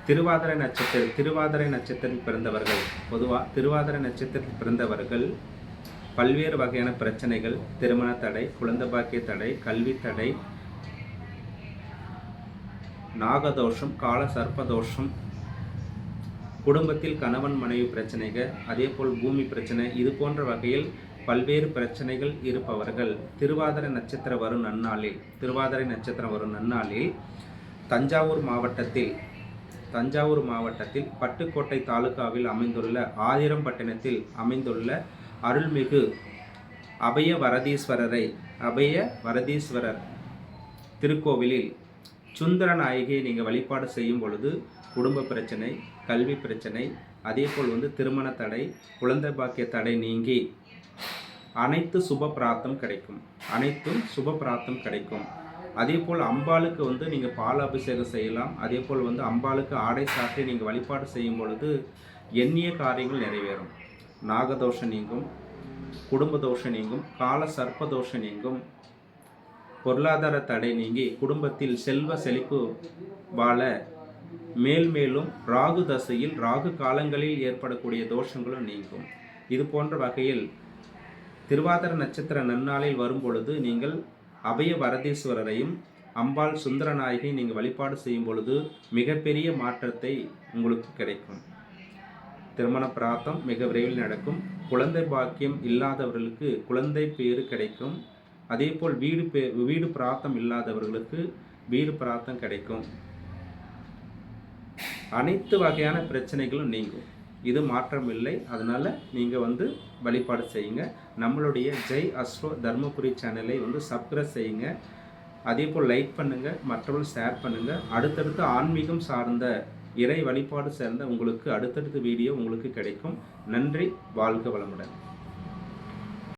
திருவாதிரை நட்சத்திரத்தில் பிறந்தவர்கள் பொதுவாக திருவாதிரை நட்சத்திரத்தில் பிறந்தவர்கள் பல்வேறு வகையான பிரச்சனைகள், திருமண தடை, குழந்தை பாக்கிய தடை, கல்வி தடை, நாகதோஷம், கால சர்ப்பதோஷம், குடும்பத்தில் கணவன் மனைவி பிரச்சனைகள், அதே போல் பூமி பிரச்சனை, இது போன்ற வகையில் பல்வேறு பிரச்சனைகள் இருப்பவர்கள் திருவாதிரை நட்சத்திரம் வரும் நன்னாளில் தஞ்சாவூர் மாவட்டத்தில் பட்டுக்கோட்டை தாலுகாவில் அமைந்துள்ள ஆதிரம்பட்டினத்தில் அமைந்துள்ள அருள்மிகு அபய வரதீஸ்வரர் திருக்கோவிலில் சுந்தரநாயகியை நீங்கள் வழிபாடு செய்யும் பொழுது குடும்ப பிரச்சனை, கல்வி பிரச்சனை, அதே போல் திருமண தடை, குழந்தை பாக்கிய தடை நீங்கி அனைத்தும் சுப பிராப்தம் கிடைக்கும். அதே போல் அம்பாளுக்கு நீங்கள் பால் அபிஷேகம் செய்யலாம். அதே போல் அம்பாளுக்கு ஆடை சாற்றி நீங்கள் வழிபாடு செய்யும் பொழுது எண்ணிய காரியங்கள் நிறைவேறும். நாகதோஷம் நீங்கும், குடும்ப தோஷம் நீங்கும், கால சர்ப்ப தோஷம் நீங்கும், பொருளாதார தடை நீங்கி குடும்பத்தில் செல்வ செழிப்பு வாழ மேலும் ராகு தசையில் ராகு காலங்களில் ஏற்படக்கூடிய தோஷங்களும் நீங்கும். இது போன்ற வகையில் திருவாதிரை நட்சத்திர நன்னாளில் வரும் பொழுது நீங்கள் அபய வரதீஸ்வரரையும் அம்பாள் சுந்தரநாயகி நீங்கள் வழிபாடு செய்யும் பொழுது மிகப்பெரிய மாற்றத்தை உங்களுக்கு கிடைக்கும். திருமண பிராப்தம் மிக விரைவில் நடக்கும். குழந்தை பாக்கியம் இல்லாதவர்களுக்கு குழந்தை பேறு கிடைக்கும். அதே போல் வீடு பிராப்தம் இல்லாதவர்களுக்கு வீடு பிராப்தம் கிடைக்கும். அனைத்து வகையான பிரச்சனைகளும் நீங்கும். இது மாற்றம் இல்லை. அதனால் நீங்கள் வழிபாடு செய்யுங்க. நம்மளுடைய ஜெய் அஸ்ட்ரோ தர்மபுரி சேனலை சப்ஸ்கிரைப் செய்யுங்க. அதே போல் லைக் பண்ணுங்கள், மற்றவர்கள் ஷேர் பண்ணுங்கள். அடுத்தடுத்து ஆன்மீகம் சார்ந்த இறை வழிபாடு சேர்ந்த உங்களுக்கு அடுத்தடுத்த வீடியோ உங்களுக்கு கிடைக்கும். நன்றி. வாழ்க வளமுடன்.